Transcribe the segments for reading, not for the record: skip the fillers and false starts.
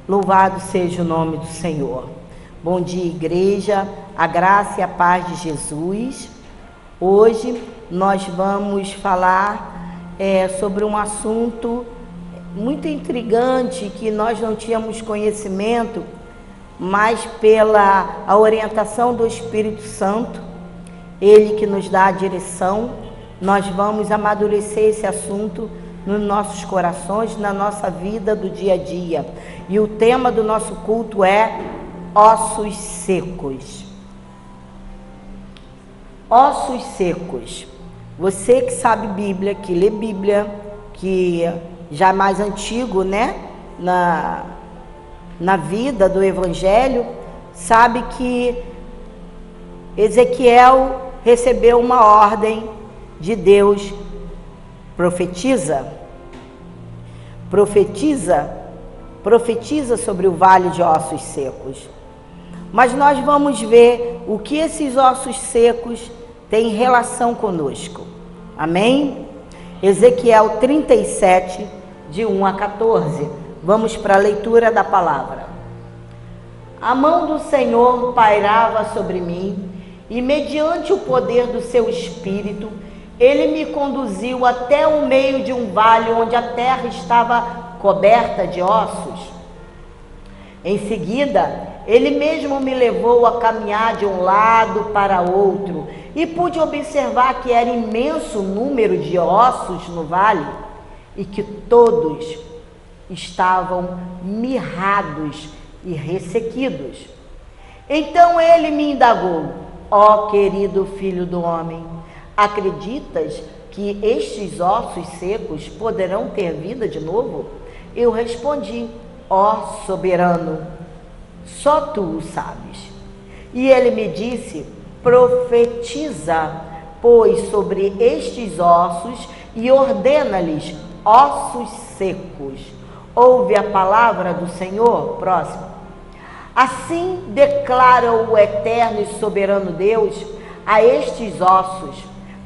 Louvado seja o nome do Senhor. Bom dia, igreja, a graça e a paz de Jesus. Hoje nós vamos falar sobre um assunto muito intrigante que nós não tínhamos conhecimento, mas pela a orientação do Espírito Santo, Ele que nos dá a direção, nós vamos amadurecer esse assunto nos nossos corações, na nossa vida do dia a dia. E o tema do nosso culto é ossos secos. Ossos secos. Você que sabe Bíblia, que lê Bíblia, que já é mais antigo, né? Na vida do Evangelho, sabe que Ezequiel recebeu uma ordem de Deus. Profetiza sobre o vale de ossos secos. Mas nós vamos ver o que esses ossos secos têm relação conosco. Amém? Ezequiel 37, de 1 a 14. Vamos para a leitura da palavra. A mão do Senhor pairava sobre mim, e mediante o poder do seu Espírito, Ele me conduziu até o meio de um vale onde a terra estava coberta de ossos. Em seguida, Ele mesmo me levou a caminhar de um lado para outro e pude observar que era imenso número de ossos no vale e que todos estavam mirrados e ressequidos. Então Ele me indagou: ó querido filho do homem, acreditas que estes ossos secos poderão ter vida de novo? Eu respondi: ó soberano, só tu o sabes. E ele me disse: profetiza, pois, sobre estes ossos e ordena-lhes: ossos secos, ouve a palavra do Senhor. Próximo. Assim declara o eterno e soberano Deus a estes ossos: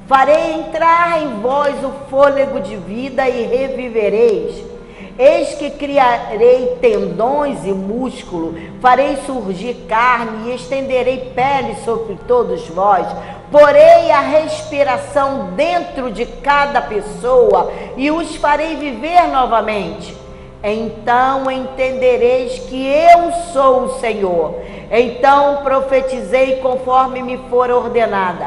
farei entrar em vós o fôlego de vida e revivereis. Eis que criarei tendões e músculo, farei surgir carne e estenderei pele sobre todos vós. Porei a respiração dentro de cada pessoa e os farei viver novamente. Então entendereis que eu sou o Senhor. Então profetizei conforme me for ordenado.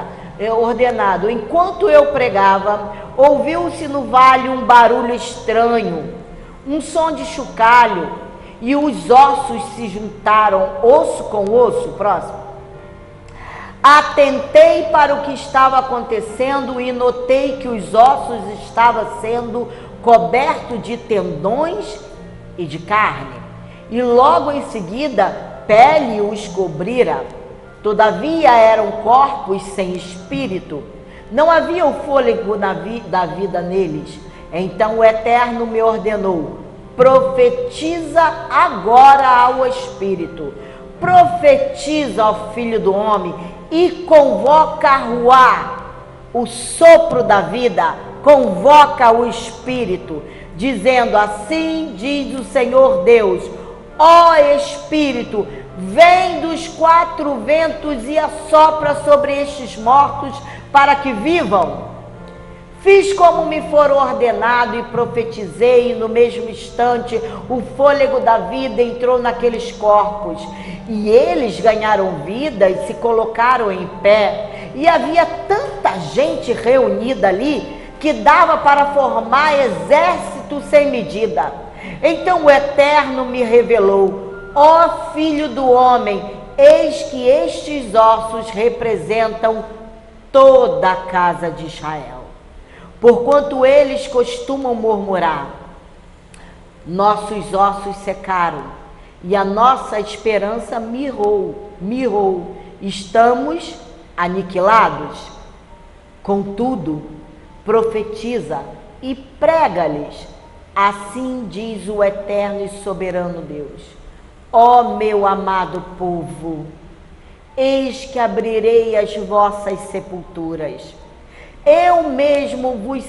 Enquanto eu pregava, ouviu-se no vale um barulho estranho, um som de chocalho, e os ossos se juntaram, osso com osso. Próximo. Atentei para o que estava acontecendo e notei que os ossos estavam sendo cobertos de tendões e de carne, e logo em seguida pele os cobrira. Todavia eram corpos sem espírito, não havia o fôlego da vida neles. Então o Eterno me ordenou: profetiza agora ao Espírito, profetiza ao Filho do Homem, e convoca a Ruá, o sopro da vida, convoca o Espírito, dizendo: assim diz o Senhor Deus, ó Espírito, vem dos quatro ventos e assopra sobre estes mortos para que vivam. Fiz como me for ordenado e profetizei, e no mesmo instante o fôlego da vida entrou naqueles corpos, e eles ganharam vida e se colocaram em pé, e havia tanta gente reunida ali que dava para formar exército sem medida. Então o Eterno me revelou: ó filho do homem, eis que estes ossos representam toda a casa de Israel. Porquanto eles costumam murmurar: nossos ossos secaram e a nossa esperança mirrou, estamos aniquilados. Contudo, profetiza e prega-lhes: assim diz o eterno e soberano Deus, ó meu amado povo, eis que abrirei as vossas sepulturas. Eu mesmo vos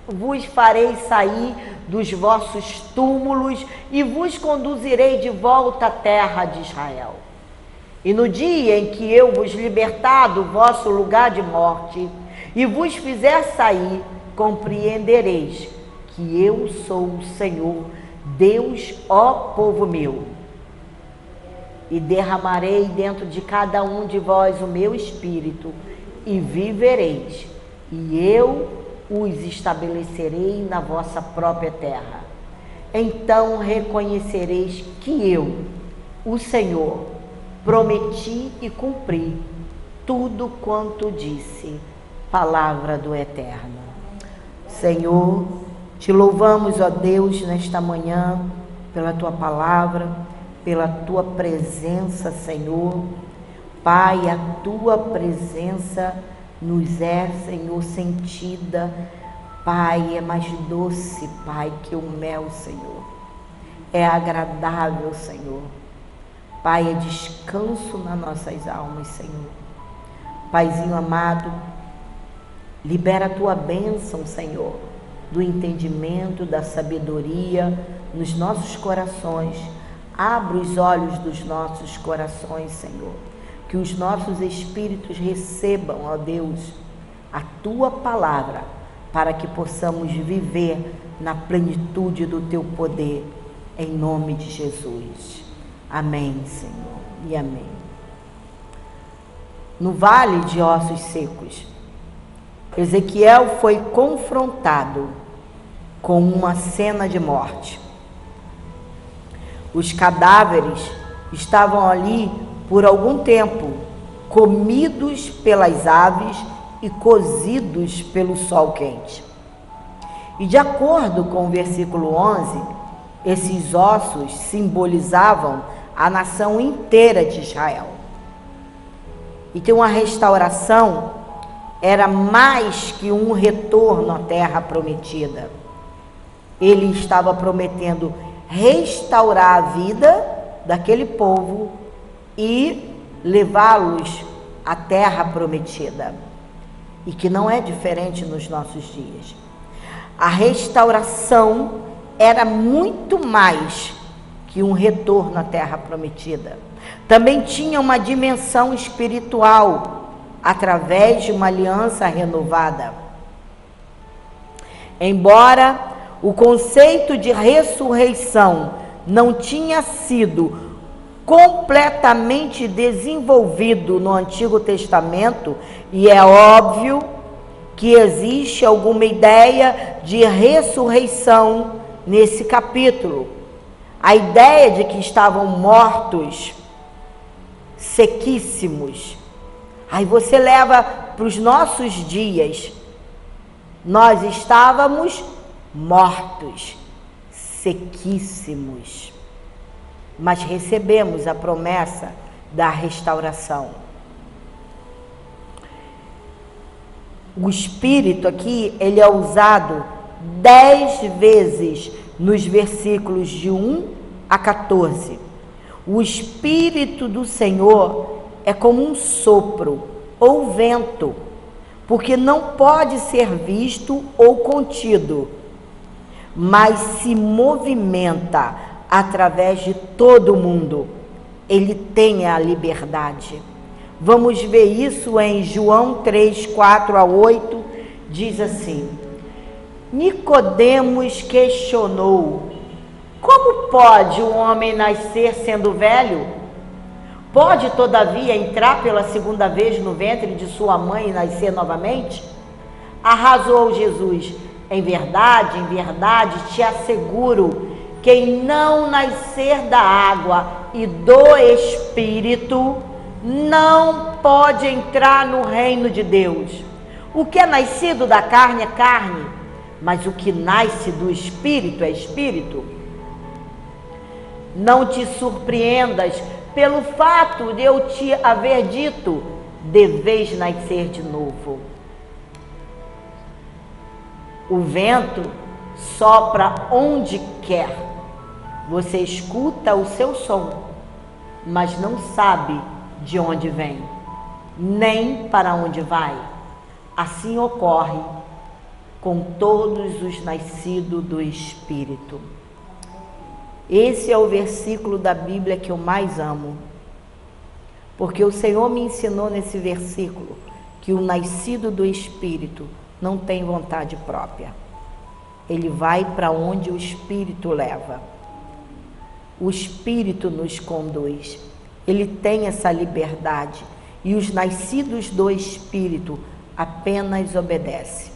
vos farei sair dos vossos túmulos e vos conduzirei de volta à terra de Israel. E no dia em que eu vos libertar do vosso lugar de morte e vos fizer sair, compreendereis que eu sou o Senhor, Deus, ó povo meu. E derramarei dentro de cada um de vós o meu espírito, e vivereis, e eu os estabelecerei na vossa própria terra. Então reconhecereis que eu, o Senhor, prometi e cumpri tudo quanto disse. Palavra do Eterno. Senhor, te louvamos, ó Deus, nesta manhã, pela tua palavra, pela tua presença, Senhor. Pai, a tua presença nos é, Senhor, sentida. Pai, é mais doce, Pai, que o mel, Senhor. É agradável, Senhor. Pai, é descanso nas nossas almas, Senhor. Paizinho amado, libera a tua bênção, Senhor, do entendimento, da sabedoria nos nossos corações. Abra os olhos dos nossos corações, Senhor. Que os nossos espíritos recebam, ó Deus, a tua palavra, para que possamos viver na plenitude do teu poder, em nome de Jesus. Amém, Senhor, e amém. No vale de ossos secos, Ezequiel foi confrontado com uma cena de morte. Os cadáveres estavam ali por algum tempo, comidos pelas aves e cozidos pelo sol quente. E de acordo com o versículo 11, esses ossos simbolizavam a nação inteira de Israel. Então a restauração era mais que um retorno à terra prometida. Ele estava prometendo restaurar a vida daquele povo e levá-los à terra prometida, e que não é diferente nos nossos dias. A restauração era muito mais que um retorno à terra prometida. Também tinha uma dimensão espiritual, através de uma aliança renovada. Embora o conceito de ressurreição não tinha sido completamente desenvolvido no Antigo Testamento, e é óbvio que existe alguma ideia de ressurreição nesse capítulo. A ideia de que estavam mortos, sequíssimos. Aí você leva para os nossos dias, nós estávamos mortos, sequíssimos, mas recebemos a promessa da restauração. O Espírito aqui, ele é usado 10 vezes nos versículos de 1 a 14. O Espírito do Senhor é como um sopro ou vento, porque não pode ser visto ou contido, mas se movimenta através de todo mundo. Ele tem a liberdade. Vamos ver isso em João 3, 4 a 8, diz assim: Nicodemos questionou: como pode um homem nascer sendo velho? Pode, todavia, entrar pela segunda vez no ventre de sua mãe e nascer novamente? Arrasou Jesus: em verdade, te asseguro, quem não nascer da água e do Espírito não pode entrar no reino de Deus. O que é nascido da carne é carne, mas o que nasce do Espírito é Espírito. Não te surpreendas pelo fato de eu te haver dito: deveis nascer de novo. O vento sopra onde quer. Você escuta o seu som, mas não sabe de onde vem, nem para onde vai. Assim ocorre com todos os nascidos do Espírito. Esse é o versículo da Bíblia que eu mais amo, porque o Senhor me ensinou nesse versículo que o nascido do Espírito não tem vontade própria. Ele vai para onde o Espírito leva. O Espírito nos conduz. Ele tem essa liberdade. E os nascidos do Espírito apenas obedecem.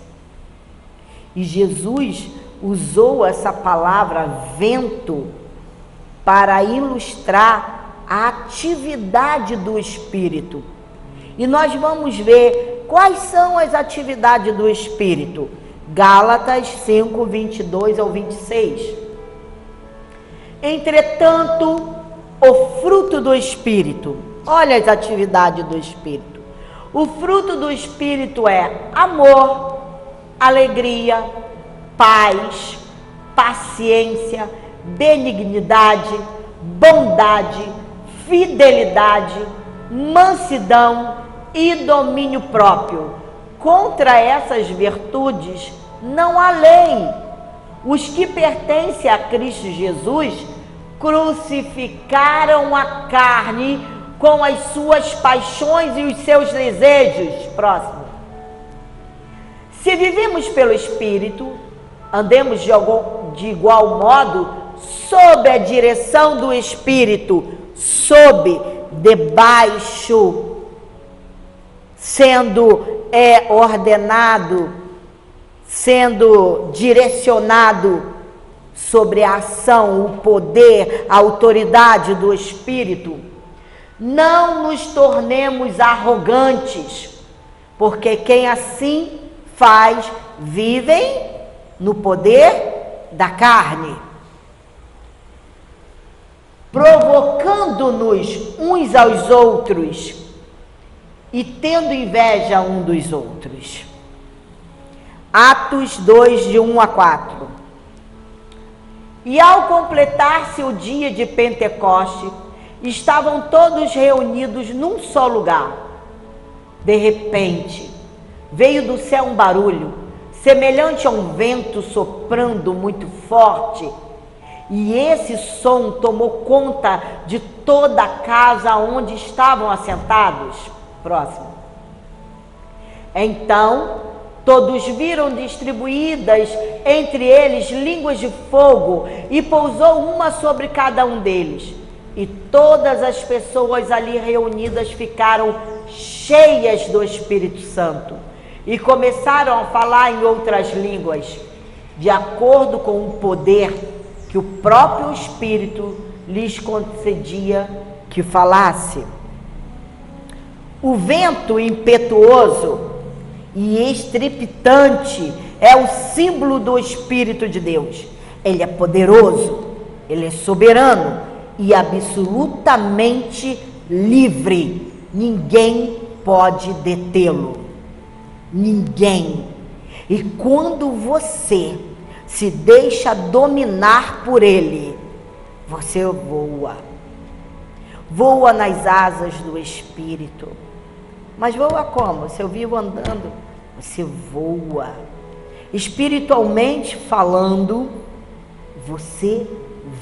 E Jesus usou essa palavra vento para ilustrar a atividade do Espírito. E nós vamos ver quais são as atividades do Espírito. Gálatas 5, 22 ao 26. Entretanto, o fruto do Espírito, olha as atividades do Espírito. O fruto do Espírito é amor, alegria, paz, paciência, benignidade, bondade, fidelidade, mansidão e domínio próprio. Contra essas virtudes não há lei. Os que pertencem a Cristo Jesus crucificaram a carne com as suas paixões e os seus desejos. Próximo. Se vivemos pelo Espírito, andemos de igual modo sob a direção do Espírito, debaixo, sendo ordenado, sendo direcionado sobre a ação, o poder, a autoridade do Espírito. Não nos tornemos arrogantes, porque quem assim faz, vivem no poder da carne, provocando-nos uns aos outros e tendo inveja um dos outros. Atos 2, de 1 a 4. E ao completar-se o dia de Pentecoste, estavam todos reunidos num só lugar. De repente, veio do céu um barulho, semelhante a um vento soprando muito forte, e esse som tomou conta de toda a casa onde estavam assentados. Próximo. Então, todos viram distribuídas entre eles línguas de fogo, e pousou uma sobre cada um deles. E todas as pessoas ali reunidas ficaram cheias do Espírito Santo e começaram a falar em outras línguas, de acordo com o poder que o próprio Espírito lhes concedia que falasse. O vento impetuoso e estrepitante é o símbolo do Espírito de Deus. Ele é poderoso, ele é soberano e absolutamente livre. Ninguém pode detê-lo. Ninguém. E quando você se deixa dominar por ele, você voa. Voa nas asas do Espírito. Mas voa como? Se eu vivo andando, você voa. Espiritualmente falando, você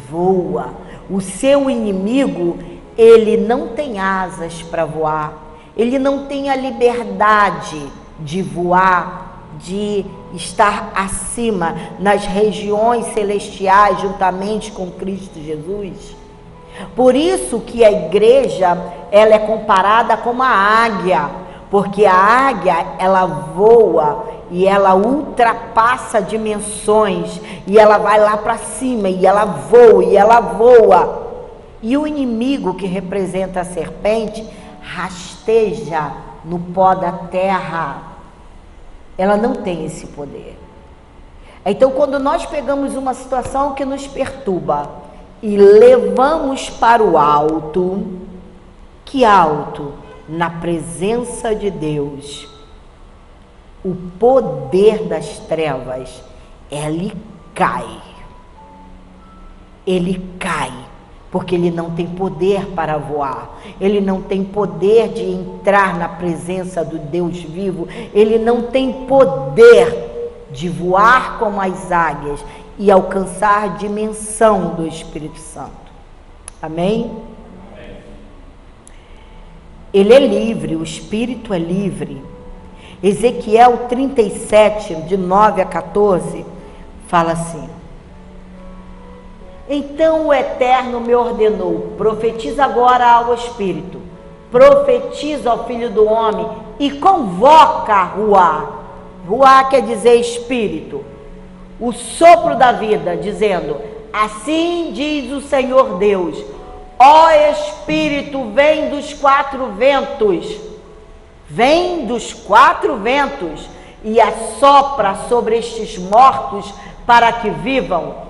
voa. O seu inimigo, ele não tem asas para voar. Ele não tem a liberdade de voar, de estar acima nas regiões celestiais juntamente com Cristo Jesus. Por isso que a igreja, ela é comparada com uma águia, porque a águia, ela voa e ela ultrapassa dimensões, e ela vai lá para cima, e ela voa, e ela voa. E o inimigo, que representa a serpente, rasteja no pó da terra. Ela não tem esse poder. Então, quando nós pegamos uma situação que nos perturba e levamos para o alto, que alto? Na presença de Deus, o poder das trevas, ele cai. Ele cai, porque ele não tem poder para voar, ele não tem poder de entrar na presença do Deus vivo, ele não tem poder de voar como as águias e alcançar a dimensão do Espírito Santo. Amém? Ele é livre, o Espírito é livre. Ezequiel 37, de 9 a 14, fala assim: então o Eterno me ordenou, profetiza agora ao Espírito, profetiza ao Filho do Homem e convoca Ruá. Ruá quer dizer Espírito, o sopro da vida, dizendo: assim diz o Senhor Deus, ó Espírito, vem dos 4 ventos, vem dos 4 ventos e assopra sobre estes mortos para que vivam.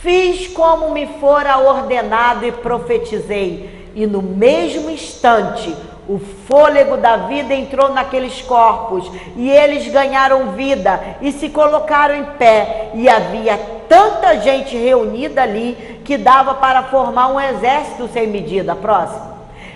Fiz como me fora ordenado e profetizei, e no mesmo instante o fôlego da vida entrou naqueles corpos, e eles ganharam vida e se colocaram em pé, e havia tanta gente reunida ali que dava para formar um exército sem medida. Próximo.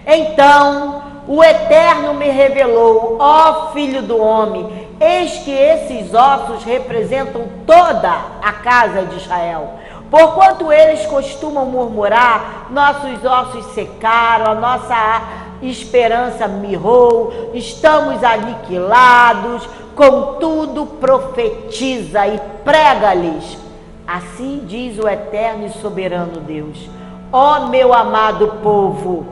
Então o Eterno me revelou: ó Filho do homem, eis que esses ossos representam toda a casa de Israel. Porquanto eles costumam murmurar, nossos ossos secaram, a nossa esperança mirrou, estamos aniquilados. Contudo, profetiza e prega-lhes: assim diz o Eterno e soberano Deus, ó meu amado povo,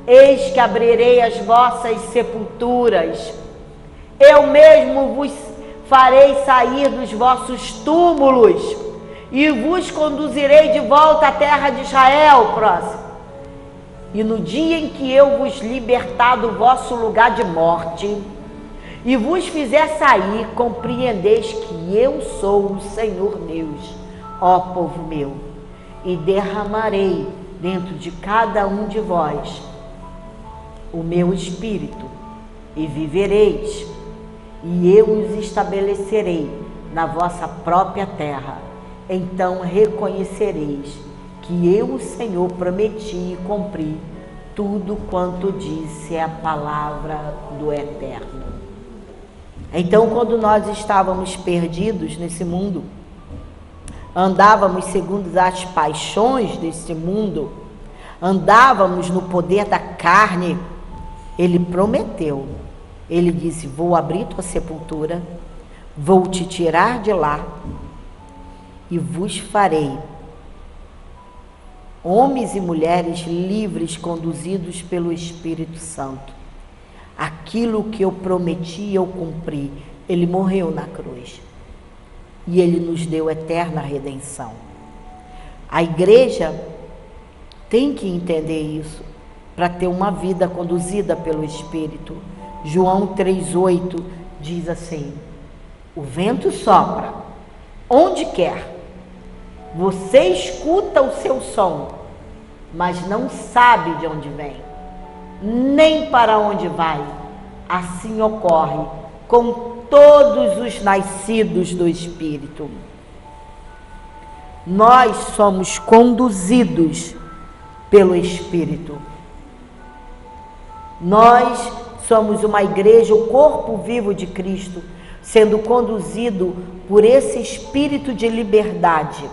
eis que abrirei as vossas sepulturas, eu mesmo vos farei sair dos vossos túmulos e vos conduzirei de volta à terra de Israel. Próximo. E no dia em que eu vos libertar do vosso lugar de morte e vos fizer sair, compreendeis que eu sou o Senhor Deus, ó povo meu, e derramarei dentro de cada um de vós o meu espírito, e vivereis, e eu os estabelecerei na vossa própria terra. Então reconhecereis que eu, o Senhor, prometi e cumpri tudo quanto disse a palavra do Eterno. Então, quando nós estávamos perdidos nesse mundo, andávamos segundo as paixões desse mundo, andávamos no poder da carne, ele prometeu, ele disse: vou abrir tua sepultura, vou te tirar de lá e vos farei homens e mulheres livres, conduzidos pelo Espírito Santo. Aquilo que eu prometi, eu cumpri. Ele morreu na cruz e ele nos deu eterna redenção. A igreja tem que entender isso para ter uma vida conduzida pelo Espírito. João 3,8 diz assim: o vento sopra onde quer, você escuta o seu som, mas não sabe de onde vem, nem para onde vai. Assim ocorre com todos os nascidos do Espírito. Nós somos conduzidos pelo Espírito. Nós somos uma igreja, o corpo vivo de Cristo, sendo conduzido por esse espírito de liberdade.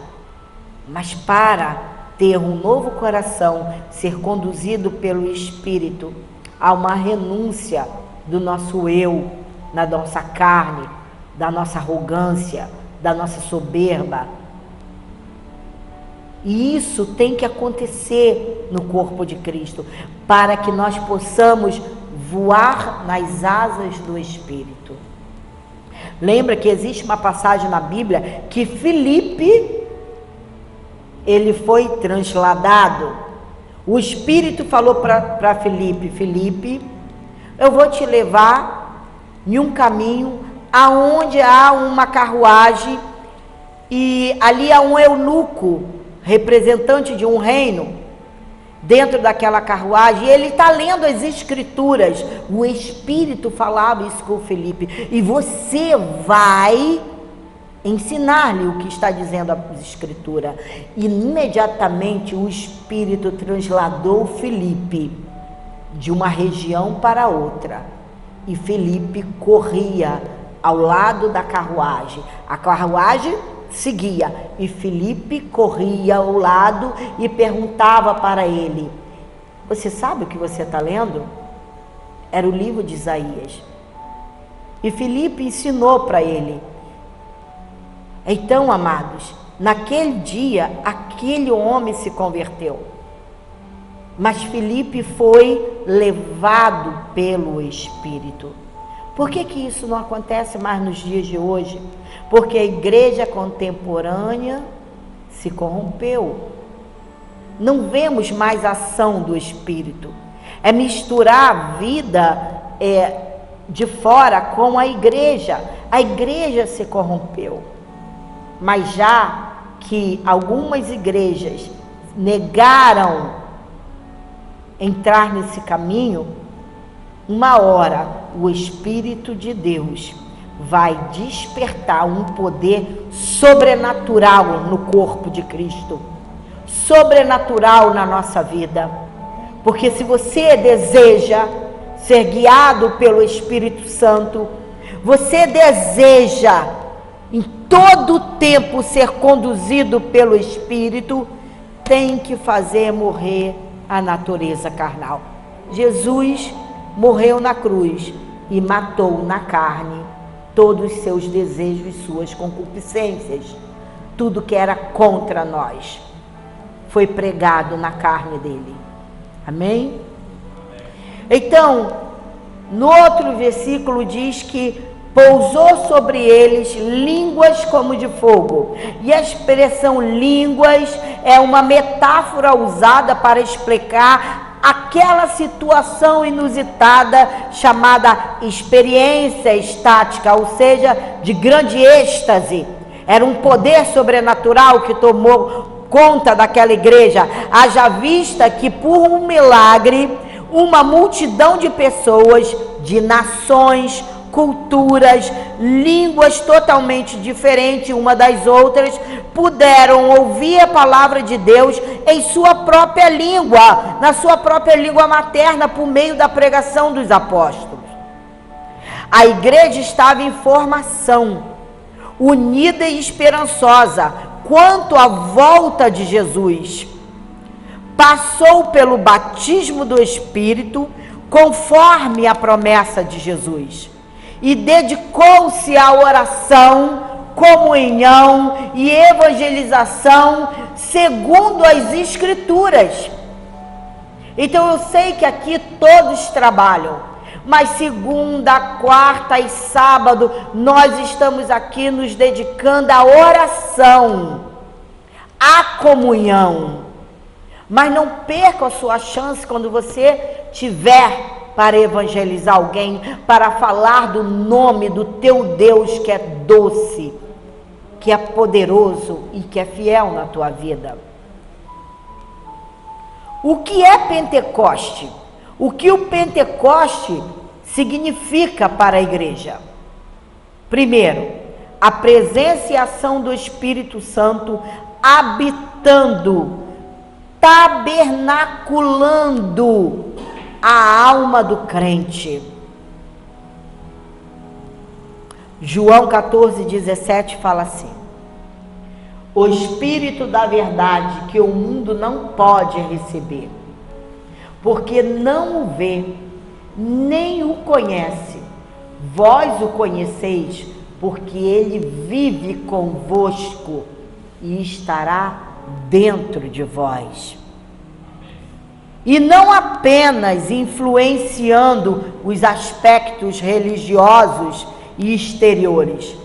Mas para ter um novo coração, ser conduzido pelo Espírito, há uma renúncia do nosso eu, na nossa carne, da nossa arrogância, da nossa soberba. E isso tem que acontecer no corpo de Cristo, para que nós possamos voar nas asas do Espírito. Lembra que existe uma passagem na Bíblia que Filipe, ele foi transladado. O Espírito falou para Filipe: Filipe, eu vou te levar em um caminho aonde há uma carruagem e ali há um eunuco, representante de um reino, dentro daquela carruagem, e ele está lendo as escrituras. O Espírito falava isso com o Filipe: e você vai ensinar-lhe o que está dizendo a escritura. E imediatamente o Espírito transladou Filipe de uma região para outra, e Filipe corria ao lado da carruagem. A carruagem seguia e Filipe corria ao lado e perguntava para ele: você sabe o que você está lendo? Era o livro de Isaías. E Filipe ensinou para ele. Então, amados, naquele dia, aquele homem se converteu. Mas Filipe foi levado pelo Espírito. Por que que isso não acontece mais nos dias de hoje? Porque a igreja contemporânea se corrompeu. Não vemos mais a ação do Espírito. É misturar a vida de fora com a igreja. A igreja se corrompeu. Mas já que algumas igrejas negaram entrar nesse caminho, uma hora o Espírito de Deus vai despertar um poder sobrenatural no corpo de Cristo, sobrenatural na nossa vida. Porque se você deseja ser guiado pelo Espírito Santo, você deseja em todo o tempo ser conduzido pelo Espírito, tem que fazer morrer a natureza carnal. Jesus morreu na cruz e matou na carne todos os seus desejos e suas concupiscências. Tudo que era contra nós foi pregado na carne dele. Amém? Então, no outro versículo diz que pousou sobre eles línguas como de fogo. E a expressão línguas é uma metáfora usada para explicar aquela situação inusitada chamada experiência estática, ou seja, de grande êxtase. Era um poder sobrenatural que tomou conta daquela igreja, haja vista que por um milagre, uma multidão de pessoas, de nações, culturas, línguas totalmente diferentes uma das outras, puderam ouvir a palavra de Deus em sua própria língua, na sua própria língua materna, por meio da pregação dos apóstolos. A igreja estava em formação, unida e esperançosa quanto à volta de Jesus. Passou pelo batismo do Espírito, conforme a promessa de Jesus, e dedicou-se à oração, comunhão e evangelização segundo as Escrituras. Então eu sei que aqui todos trabalham, mas segunda, quarta e sábado nós estamos aqui nos dedicando à oração, à comunhão. Mas não perca a sua chance quando você tiver para evangelizar alguém, para falar do nome do teu Deus que é doce, que é poderoso e que é fiel na tua vida. O que é Pentecoste? O que o Pentecoste significa para a igreja? Primeiro, a presença e ação do Espírito Santo habitando, tabernaculando a alma do crente. João 14:17 fala assim: o Espírito da verdade que o mundo não pode receber, porque não o vê, nem o conhece. Vós o conheceis, porque ele vive convosco e estará dentro de vós. E não apenas influenciando os aspectos religiosos e exteriores.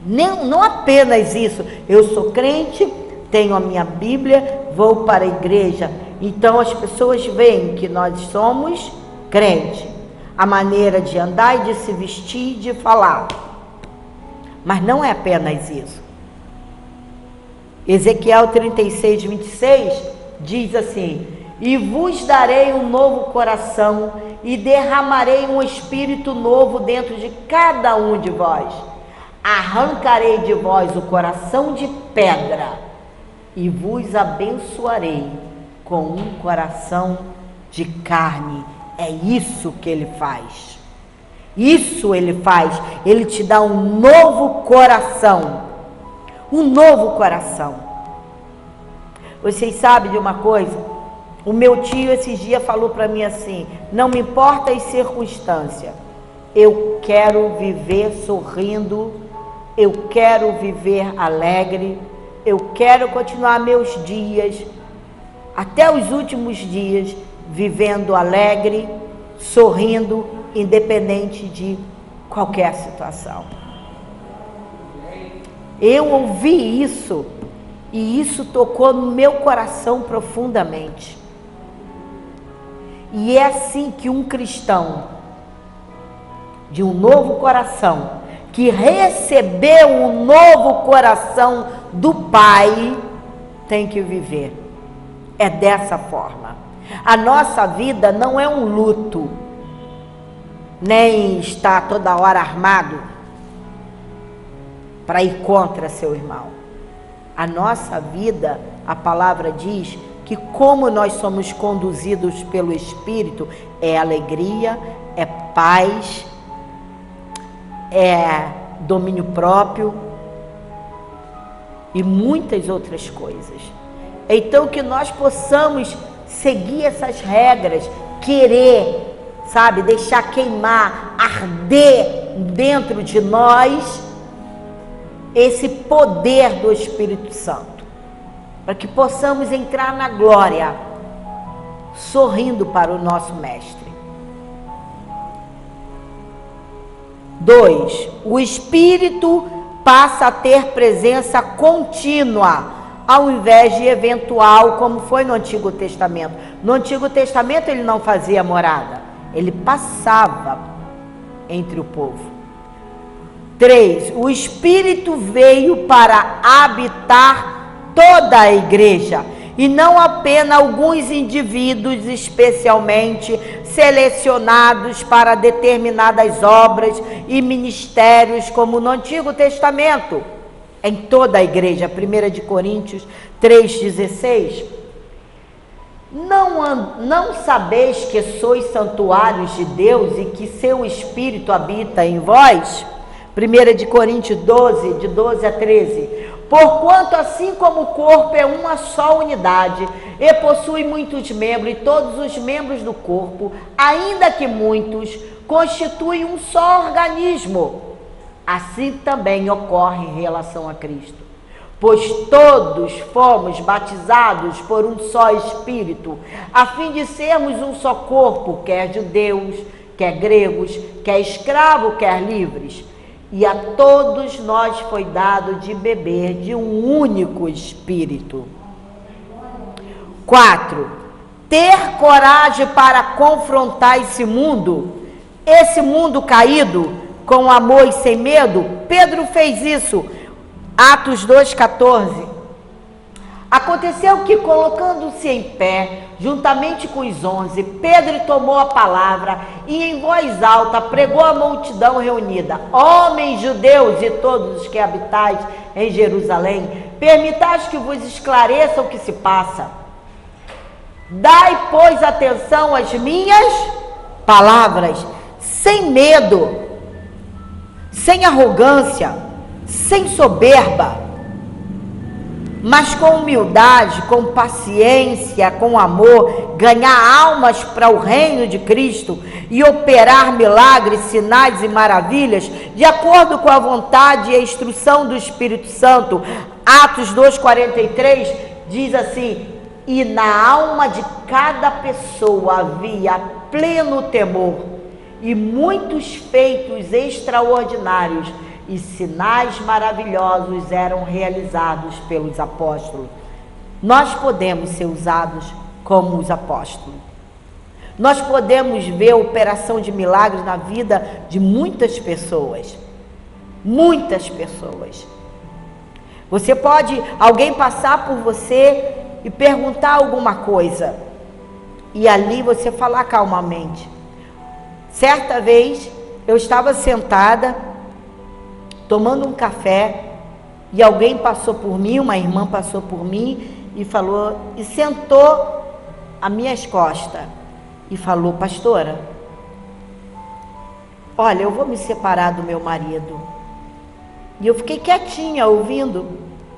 Não apenas isso. Eu sou crente, tenho a minha Bíblia, vou para a igreja. Então as pessoas veem que nós somos crente. A maneira de andar e de se vestir e de falar. Mas não é apenas isso. Ezequiel 36:26 diz assim: e vos darei um novo coração e derramarei um espírito novo dentro de cada um de vós. Arrancarei de vós o coração de pedra e vos abençoarei com um coração de carne. É isso que ele faz. Isso Ele faz. Ele te dá um novo coração. Um novo coração. Vocês sabem de uma coisa? O meu tio esses dias falou para mim assim: não me importa as circunstâncias, eu quero viver sorrindo, eu quero viver alegre, eu quero continuar meus dias, até os últimos dias, vivendo alegre, sorrindo, independente de qualquer situação. Eu ouvi isso e isso tocou no meu coração profundamente. E é assim que um cristão de um novo coração, que recebeu um novo coração do Pai, tem que viver. É dessa forma. A nossa vida não é um luto, nem estar toda hora armado para ir contra seu irmão. A nossa vida, a palavra diz que como nós somos conduzidos pelo Espírito, é alegria, é paz, é domínio próprio e muitas outras coisas. Então que nós possamos seguir essas regras, querer, sabe, deixar queimar, arder dentro de nós esse poder do Espírito Santo, para que possamos entrar na glória, sorrindo para o nosso Mestre. 2. O Espírito passa a ter presença contínua, ao invés de eventual, como foi no Antigo Testamento. No Antigo Testamento ele não fazia morada, ele passava entre o povo. 3. O Espírito veio para habitar toda a igreja, e não apenas alguns indivíduos especialmente selecionados para determinadas obras e ministérios, como no Antigo Testamento, em toda a igreja. 1 Coríntios 3,16. Não sabeis que sois santuários de Deus e que seu Espírito habita em vós? 1 Coríntios 12, de 12 a 13. Porquanto assim como o corpo é uma só unidade, e possui muitos membros, e todos os membros do corpo, ainda que muitos, constituem um só organismo, assim também ocorre em relação a Cristo. Pois todos fomos batizados por um só Espírito, a fim de sermos um só corpo, quer judeus, quer gregos, quer escravos, quer livres. E a todos nós foi dado de beber de um único Espírito. 4. Ter coragem para confrontar esse mundo caído, com amor e sem medo. Pedro fez isso. Atos 2,14. Aconteceu que, colocando-se em pé, juntamente com os 11, Pedro tomou a palavra e em voz alta pregou à multidão reunida: homens judeus e todos os que habitais em Jerusalém, permitais que vos esclareça o que se passa. Dai, pois, atenção às minhas palavras, sem medo, sem arrogância, sem soberba, mas com humildade, com paciência, com amor, ganhar almas para o reino de Cristo e operar milagres, sinais e maravilhas, de acordo com a vontade e a instrução do Espírito Santo. Atos 2,43 diz assim: e na alma de cada pessoa havia pleno temor, e muitos feitos extraordinários e sinais maravilhosos eram realizados pelos apóstolos. Nós podemos ser usados como os apóstolos. Nós podemos ver a operação de milagres na vida de muitas pessoas. Muitas pessoas. Você pode, alguém passar por você e perguntar alguma coisa, e ali você falar calmamente. Certa vez, eu estava sentada, tomando um café, e alguém passou por mim, uma irmã passou por mim e falou, e sentou às minhas costas e falou: pastora, olha, eu vou me separar do meu marido. E eu fiquei quietinha, ouvindo,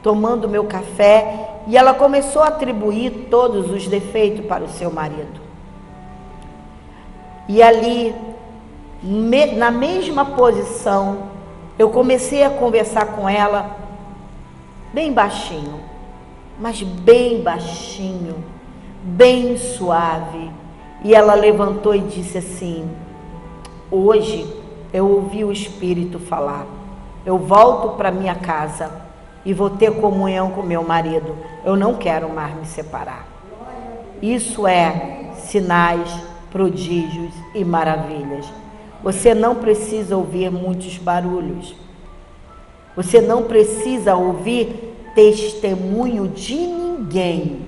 tomando meu café, e ela começou a atribuir todos os defeitos para o seu marido. E ali, na mesma posição, eu comecei a conversar com ela, bem baixinho, mas bem baixinho, bem suave. E ela levantou e disse assim: hoje eu ouvi o Espírito falar, eu volto para minha casa e vou ter comunhão com meu marido, eu não quero mais me separar. Isso é sinais, prodígios e maravilhas. Você não precisa ouvir muitos barulhos, você não precisa ouvir testemunho de ninguém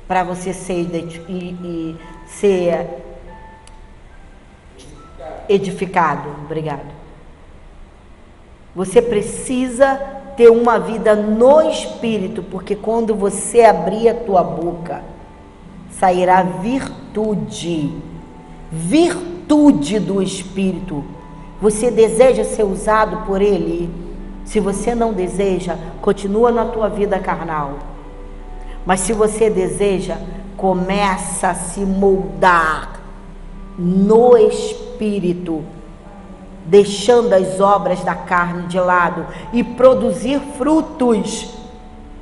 para você ser edificado. Obrigado. Você precisa ter uma vida no Espírito, porque quando você abrir a tua boca, sairá virtude do Espírito. Você deseja ser usado por Ele? Se você não deseja, continua na tua vida carnal. Mas se você deseja, começa a se moldar no Espírito, deixando as obras da carne de lado e produzir frutos.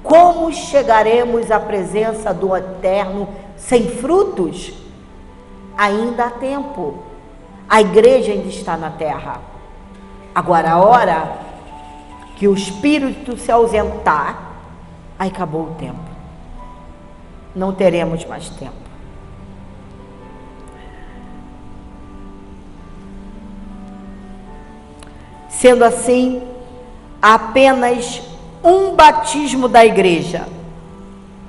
Como chegaremos à presença do Eterno sem frutos? Ainda há tempo. A igreja ainda está na terra. Agora, a hora que o Espírito se ausentar, aí acabou o tempo. Não teremos mais tempo. Sendo assim, apenas um batismo da igreja,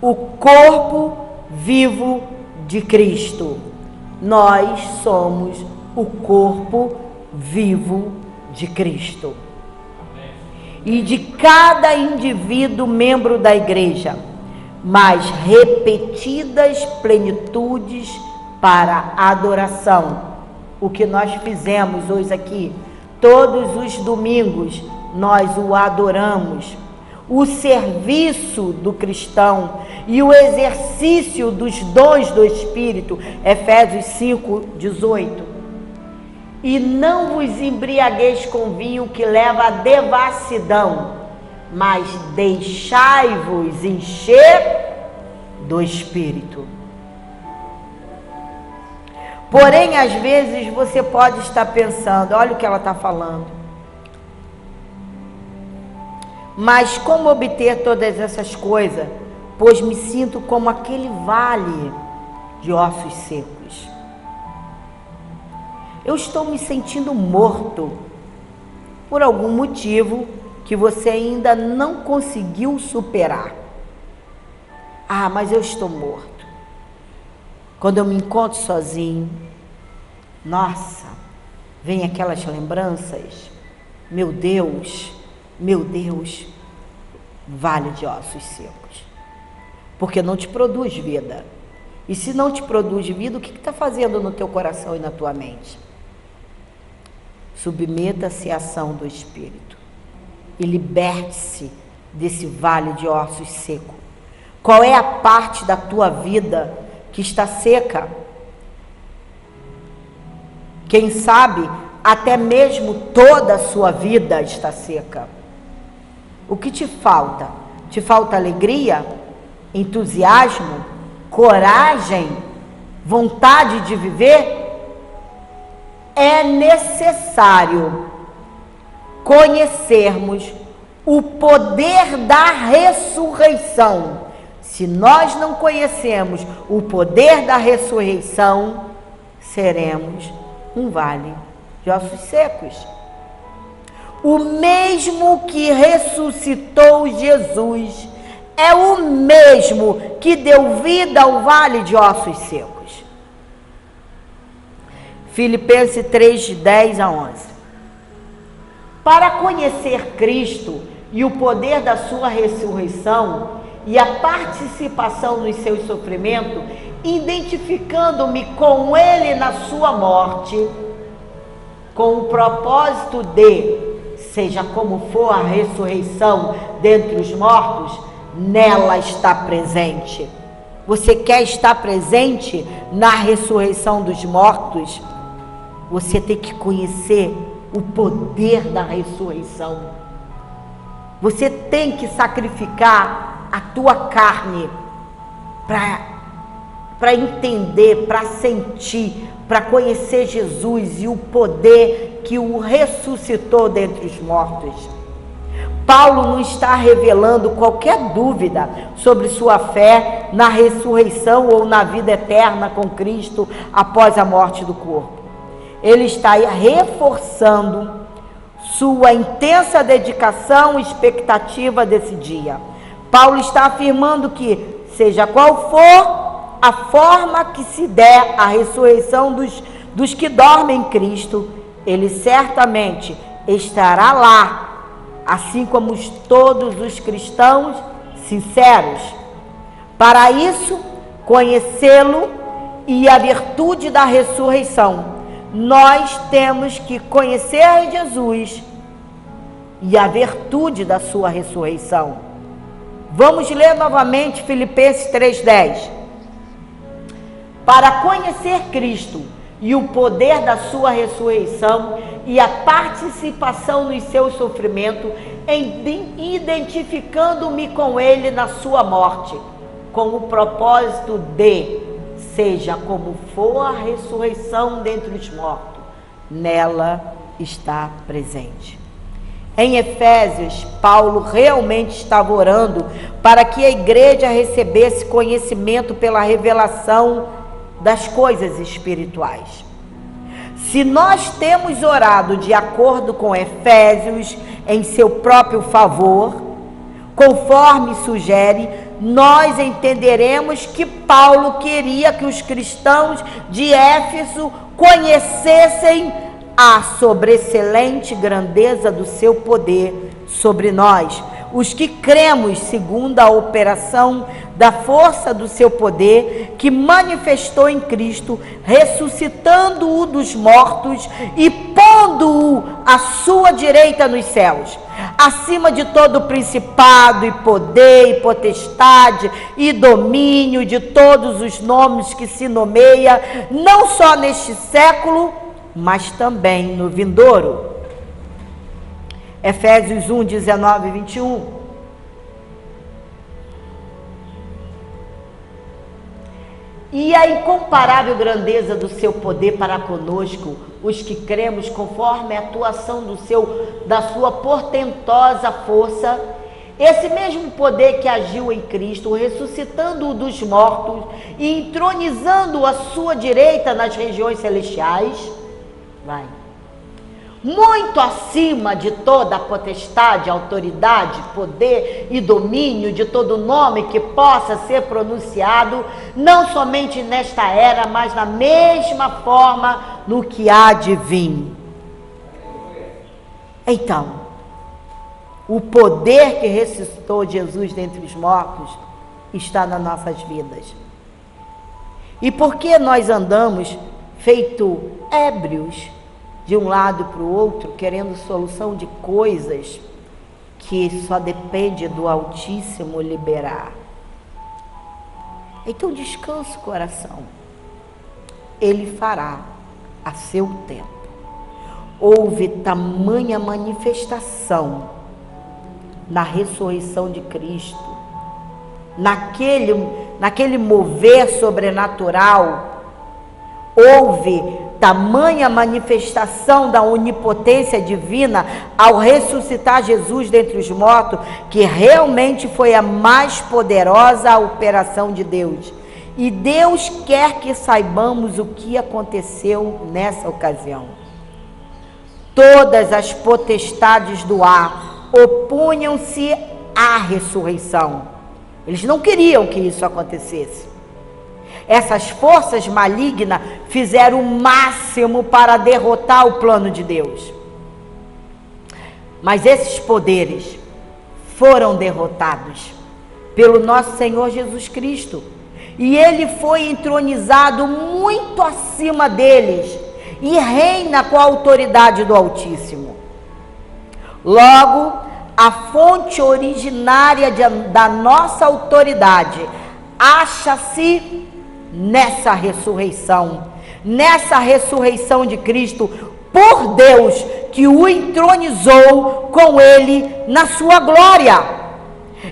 o corpo vivo de Cristo. Nós somos o corpo vivo de Cristo. E de cada indivíduo membro da igreja, mas repetidas plenitudes para a adoração. O que nós fizemos hoje aqui, todos os domingos, nós o adoramos. O serviço do cristão e o exercício dos dons do Espírito, Efésios 5:18. E não vos embriagueis com vinho que leva à devassidão, mas deixai-vos encher do Espírito. Porém, às vezes você pode estar pensando, olha o que ela está falando. Mas como obter todas essas coisas? Pois me sinto como aquele vale de ossos secos. Eu estou me sentindo morto por algum motivo que você ainda não conseguiu superar. Ah, mas eu estou morto. Quando eu me encontro sozinho, nossa, vem aquelas lembranças. Meu Deus, vale de ossos secos. Porque não te produz vida. E se não te produz vida, o que está fazendo no teu coração e na tua mente? Submeta-se à ação do Espírito e liberte-se desse vale de ossos seco. Qual é a parte da tua vida que está seca? Quem sabe até mesmo toda a sua vida está seca. O que te falta? Te falta alegria, entusiasmo, coragem, vontade de viver? É necessário conhecermos o poder da ressurreição. Se nós não conhecemos o poder da ressurreição, seremos um vale de ossos secos. O mesmo que ressuscitou Jesus é o mesmo que deu vida ao vale de ossos secos. Filipenses 3:10-11. Para conhecer Cristo e o poder da sua ressurreição e a participação nos seus sofrimentos, identificando-me com Ele na sua morte, com o propósito de, seja como for a ressurreição dentre os mortos, nela está presente. Você quer estar presente na ressurreição dos mortos? Você tem que conhecer o poder da ressurreição. Você tem que sacrificar a tua carne para entender, para sentir, para conhecer Jesus e o poder que o ressuscitou dentre os mortos. Paulo não está revelando qualquer dúvida sobre sua fé na ressurreição ou na vida eterna com Cristo após a morte do corpo. Ele está reforçando sua intensa dedicação e expectativa desse dia. Paulo está afirmando que, seja qual for a forma que se der a ressurreição dos que dormem em Cristo, ele certamente estará lá, assim como todos os cristãos sinceros. Para isso, conhecê-lo e a virtude da ressurreição, nós temos que conhecer Jesus e a virtude da sua ressurreição. Vamos ler novamente Filipenses 3:10. Para conhecer Cristo e o poder da sua ressurreição e a participação nos seus sofrimentos, identificando-me com ele na sua morte, com o propósito de, seja como for a ressurreição dentre os mortos, nela está presente. Em Efésios, Paulo realmente estava orando para que a igreja recebesse conhecimento pela revelação das coisas espirituais. Se nós temos orado de acordo com Efésios em seu próprio favor, conforme sugere, nós entenderemos que Paulo queria que os cristãos de Éfeso conhecessem a sobreexcelente grandeza do seu poder sobre nós, os que cremos segundo a operação da força do seu poder, que manifestou em Cristo, ressuscitando-o dos mortos e pondo-o à sua direita nos céus, acima de todo principado e poder e potestade e domínio, de todos os nomes que se nomeia, não só neste século, mas também no vindouro. Efésios 1, 19 e 21. E a incomparável grandeza do seu poder para conosco, os que cremos, conforme a atuação da sua portentosa força, esse mesmo poder que agiu em Cristo, ressuscitando-o dos mortos e entronizando-o à sua direita nas regiões celestiais, muito acima de toda a potestade, autoridade, poder e domínio, de todo nome que possa ser pronunciado, não somente nesta era, mas na mesma forma no que há de vir. Então, o poder que ressuscitou Jesus dentre os mortos está nas nossas vidas. E por que nós andamos feito ébrios de um lado para o outro, querendo solução de coisas que só depende do Altíssimo liberar? Então descansa o coração. Ele fará a seu tempo. Houve tamanha manifestação na ressurreição de Cristo, naquele mover sobrenatural. Houve tamanha manifestação da onipotência divina ao ressuscitar Jesus dentre os mortos, que realmente foi a mais poderosa operação de Deus. E Deus quer que saibamos o que aconteceu nessa ocasião. Todas as potestades do ar opunham-se à ressurreição. Eles não queriam que isso acontecesse. Essas forças malignas fizeram o máximo para derrotar o plano de Deus. Mas esses poderes foram derrotados pelo nosso Senhor Jesus Cristo. E ele foi entronizado muito acima deles. e reina com a autoridade do Altíssimo. Logo, a fonte originária da nossa autoridade acha-se nessa ressurreição de Cristo por Deus, que o entronizou com ele na sua glória.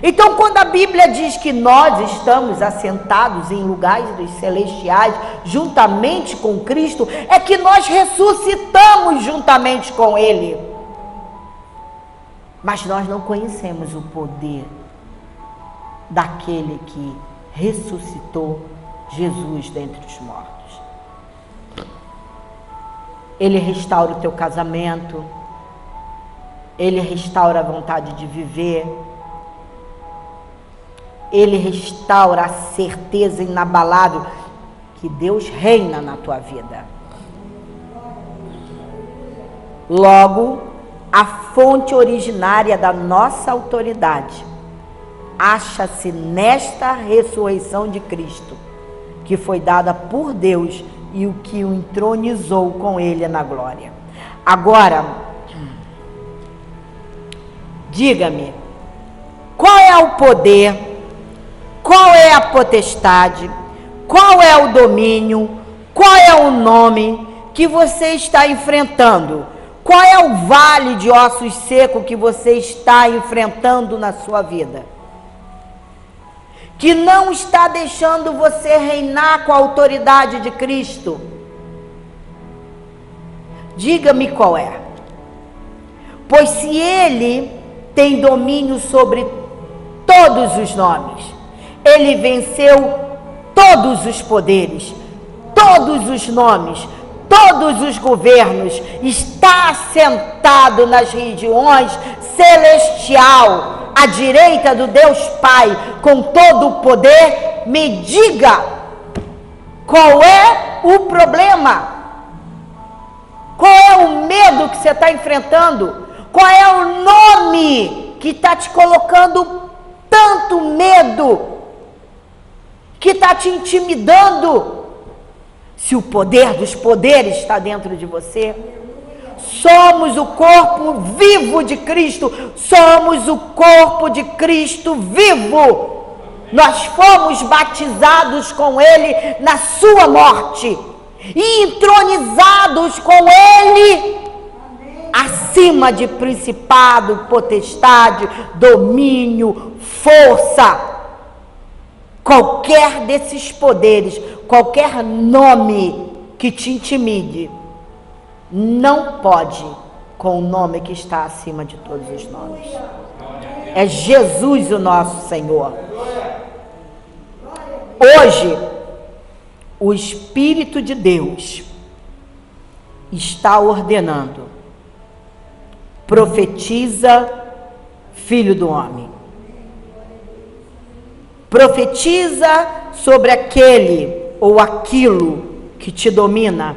Então, quando a Bíblia diz que nós estamos assentados em lugares celestiais juntamente com Cristo, é que nós ressuscitamos juntamente com ele. Mas nós não conhecemos o poder daquele que ressuscitou Jesus dentre os mortos. Ele restaura o teu casamento, ele restaura a vontade de viver, ele restaura a certeza inabalável que Deus reina na tua vida. Logo, a fonte originária da nossa autoridade acha-se nesta ressurreição de Cristo, que foi dada por Deus e o que o entronizou com ele na glória. Agora, diga-me, qual é o poder, qual é a potestade, qual é o domínio, qual é o nome que você está enfrentando? Qual é o vale de ossos secos que você está enfrentando na sua vida? Que não está deixando você reinar com a autoridade de Cristo? Diga-me qual é. Pois se ele tem domínio sobre todos os nomes, ele venceu todos os poderes, todos os nomes, todos os governos, está assentado nas regiões celestial, à direita do Deus Pai, com todo o poder. Me diga, qual é o problema? Qual é o medo que você está enfrentando? Qual é o nome que está te colocando tanto medo, que está te intimidando? Se o poder dos poderes está dentro de você, somos o corpo vivo de Cristo, somos o corpo de Cristo vivo. Nós fomos batizados com ele na sua morte e entronizados com ele acima de principado, potestade, domínio, força. Qualquer desses poderes, qualquer nome que te intimide, não pode com o nome que está acima de todos os nomes. É Jesus o nosso Senhor. Hoje, o Espírito de Deus está ordenando: profetiza, filho do homem. Profetiza sobre aquele ou aquilo que te domina.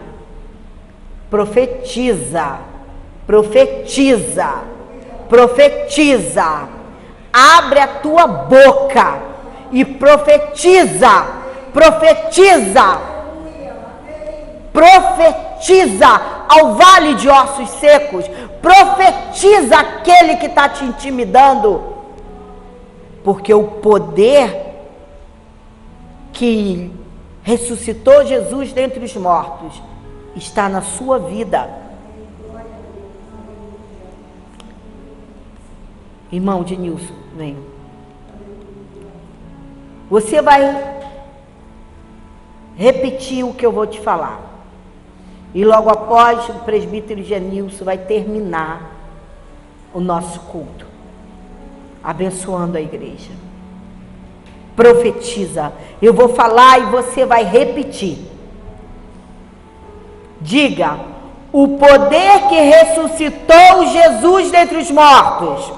Profetiza, profetiza, profetiza. Abre a tua boca e profetiza, profetiza, profetiza ao vale de ossos secos. Profetiza aquele que está te intimidando, porque o poder que ressuscitou Jesus dentre os mortos está na sua vida. Irmão Denilson, vem. Você vai repetir o que eu vou te falar. E logo após, o presbítero Genilson vai terminar o nosso culto, abençoando a igreja. Profetiza. Eu vou falar e você vai repetir. Diga: o poder que ressuscitou Jesus dentre os mortos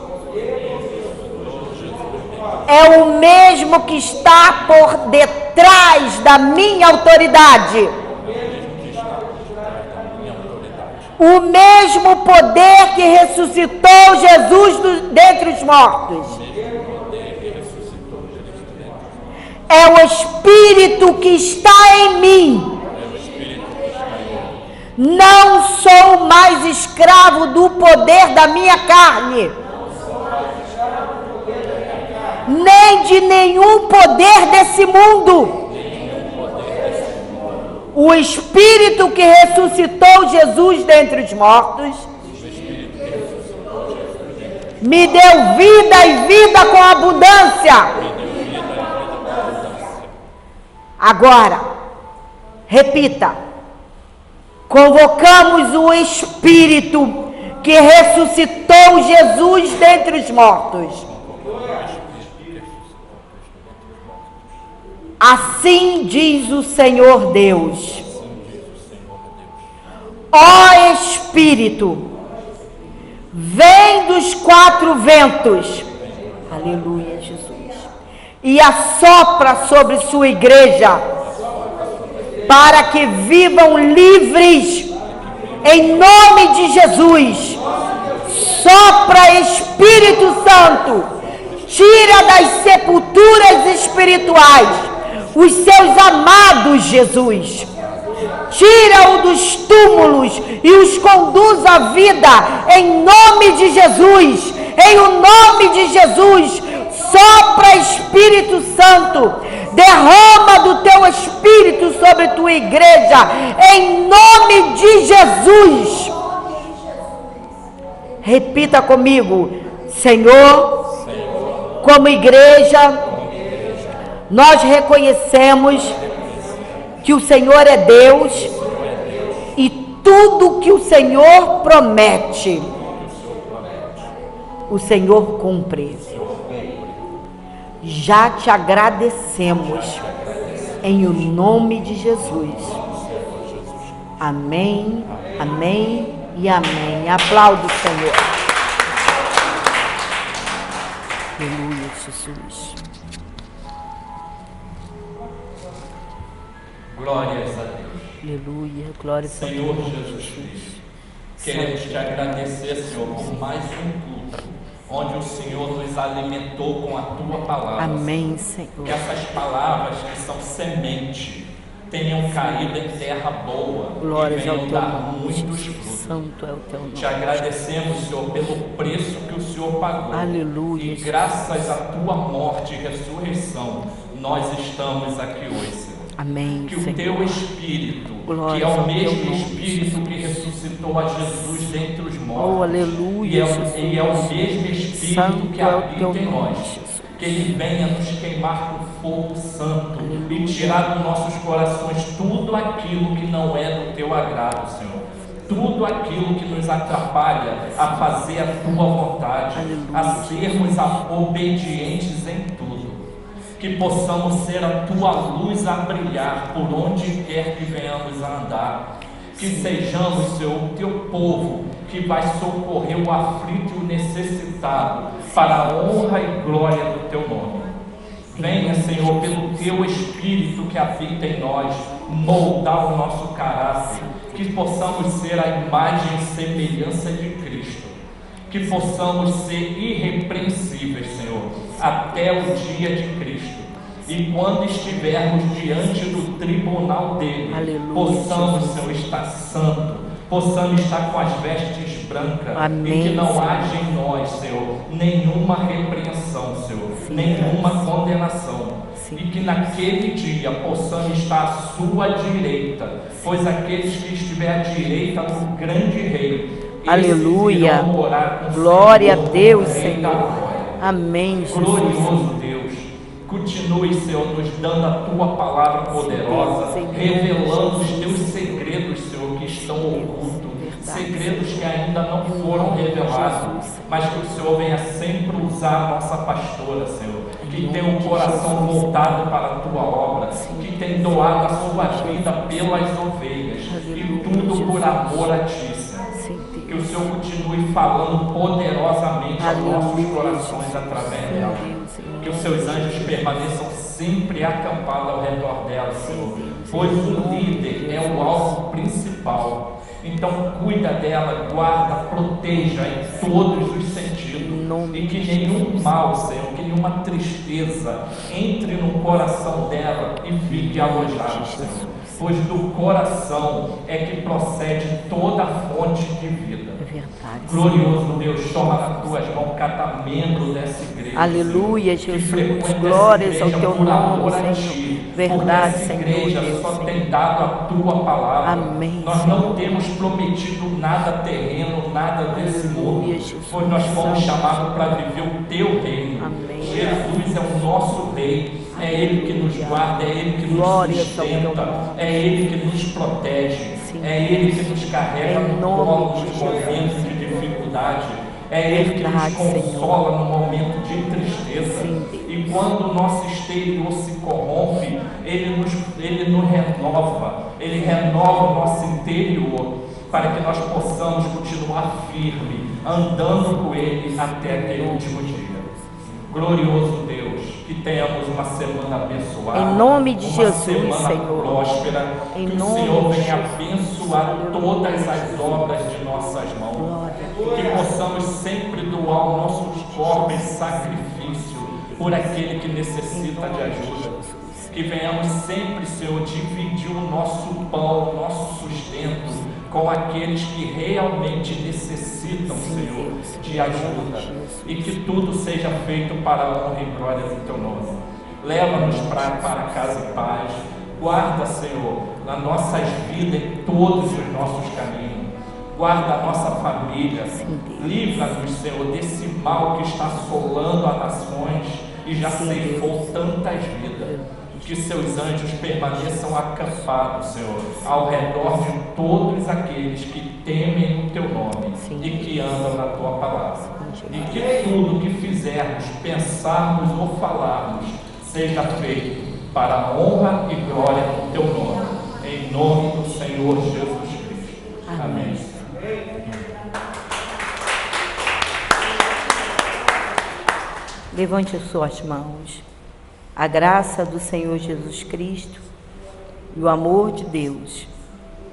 é o mesmo que está por detrás da minha autoridade. O mesmo poder que ressuscitou Jesus dentre os mortos é o Espírito que está em mim. Não sou mais escravo do poder da minha carne, nem de nenhum poder desse mundo. O Espírito que ressuscitou Jesus dentre os mortos me deu vida e vida com abundância. Agora, repita: convocamos o Espírito que ressuscitou Jesus dentre os mortos. Assim diz o Senhor Deus: ó Espírito, vem dos quatro ventos, aleluia, Jesus, e assopra sobre sua igreja, para que vivam livres, em nome de Jesus. Sopra, Espírito Santo, tira das sepulturas espirituais os seus amados, Jesus. Tira-o dos túmulos e os conduz à vida, em nome de Jesus. Em o nome de Jesus, sopra, Espírito Santo, derrama do teu Espírito sobre tua igreja, em nome de Jesus. Repita comigo: Senhor, como igreja, nós reconhecemos que o Senhor é Deus e tudo que o Senhor promete, o Senhor cumpre. Já te agradecemos em o nome de Jesus. Amém, amém e amém. Aplauda o Senhor. Aleluia, Jesus. Glórias a Deus. Aleluia, glória a Deus. Senhor Jesus, queremos te agradecer, Senhor, por mais um culto, onde o Senhor nos alimentou com a tua palavra. Amém, Senhor. Que essas palavras que são semente tenham caído em terra boa. Glórias e venham ao teu dar nome, muitos Jesus. frutos. Santo é o teu nome. Te agradecemos, Senhor, pelo preço que o Senhor pagou. Aleluia, E graças à tua morte e ressurreição, nós estamos aqui hoje, Senhor. Amém, Que Senhor. o teu Espírito, Glórias que é o ao mesmo teu nome, Espírito que ressuscitou a Jesus dentre os mortos, Oh, aleluia, e é o Jesus. mesmo Espírito Santo que é o habita teu em nome, nós, Jesus. que Ele venha nos queimar com fogo santo Aleluia. e tirar dos nossos corações tudo aquilo que não é do teu agrado, Senhor. Tudo aquilo que nos atrapalha a fazer a tua vontade, Aleluia. a sermos obedientes em tudo. Que possamos ser a tua luz a brilhar por onde quer que venhamos a andar. Que sejamos, Senhor, o teu povo que vai socorrer o aflito e o necessitado para a honra e glória do teu nome. Venha, Senhor, pelo teu Espírito que habita em nós, moldar o nosso caráter, que possamos ser a imagem e semelhança de Cristo, que possamos ser irrepreensíveis, Senhor, até o dia de Cristo. E quando estivermos diante do tribunal dele, Aleluia, possamos, Jesus. Senhor, estar santo, possamos estar com as vestes brancas. Amém, E que não Senhor. haja em nós, Senhor, nenhuma repreensão, Senhor, Sim, nenhuma Deus. condenação. Sim. E que naquele dia possamos estar à sua direita, pois aqueles que estiverem à direita do grande rei, esses Aleluia. irão morar com o Glória a Senhor, Deus, o Rei da Senhor. glória. Amém, Jesus. Glorioso Deus, continue, Senhor, nos dando a tua palavra poderosa, Senhor. revelando os teus segredos, Senhor, que estão ocultos, segredos que ainda não foram revelados, mas que o Senhor venha sempre usar a nossa pastora, Senhor, que tem um coração voltado para a tua obra, que tem doado a sua vida pelas ovelhas, e tudo por amor a ti, Senhor. Que o Senhor continue falando poderosamente aos nossos corações através dela. Que os seus anjos permaneçam sempre acampados ao redor dela, Senhor. Pois o líder é o alvo principal. Então cuida dela, guarda, proteja em todos os sentidos. E que nenhum mal, Senhor, que nenhuma tristeza entre no coração dela e fique alojado, Senhor. pois do coração é que procede toda a fonte de vida. É verdade. Glorioso Deus, toma nas tuas mãos cada membro dessa igreja. Aleluia, Senhor, Jesus. Glórias ao teu nome, Senhor. Ti, Verdade, essa Senhor. igreja Deus, só Senhor. tem dado a tua palavra. Amém, Nós Senhor. não temos prometido nada terreno, nada desse mundo, Aleluia, Jesus. pois nós fomos chamados para viver o teu reino. Amém. Jesus é o nosso rei. É Ele que nos guarda, é Ele que nos Glórias ao teu sustenta, nome. é Ele que nos protege, Sim. é Ele que nos carrega Em no nome colo de nos Jesus. momentos de dificuldade, é Ele que nos Verdade, consola no momento de tristeza. Sim, Deus. E quando o nosso exterior se corrompe, Ele nos renova, Ele renova o nosso interior, para que nós possamos continuar firme, andando com Ele até aquele último dia. Glorioso Deus, que tenhamos uma semana abençoada. Em nome de uma Jesus, semana Senhor. próspera. Em Que o nome Senhor de venha Jesus. abençoar todas as obras de nossas mãos. Glória. Que possamos sempre doar os nossos corpos em sacrifício por aquele que necessita de ajuda. Que venhamos sempre, Senhor, dividir o nosso pão, o nosso sustento com aqueles que realmente necessitam, Senhor, de ajuda. E que tudo seja feito para a honra e glória do Teu nome. Leva-nos para casa em paz. Guarda, Senhor, nas nossas vidas, em todos os nossos caminhos. Guarda a nossa família. Livra-nos, Senhor, desse mal que está assolando as nações e já ceifou tantas vidas. Que seus anjos permaneçam acampados, Senhor, ao redor de todos aqueles que temem o Teu nome e que andam na Tua palavra. E que tudo que fizermos, pensarmos ou falarmos, seja feito para a honra e glória do Teu nome. Em nome do Senhor Jesus Cristo. Amém. Levante as suas mãos. A graça do Senhor Jesus Cristo e o amor de Deus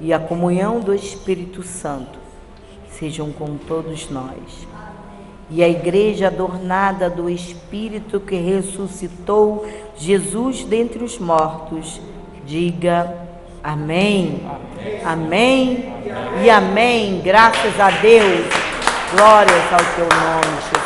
e a comunhão do Espírito Santo sejam com todos nós. E a igreja adornada do Espírito que ressuscitou Jesus dentre os mortos, diga amém. Amém e amém. Graças a Deus. Glórias ao teu nome, Jesus.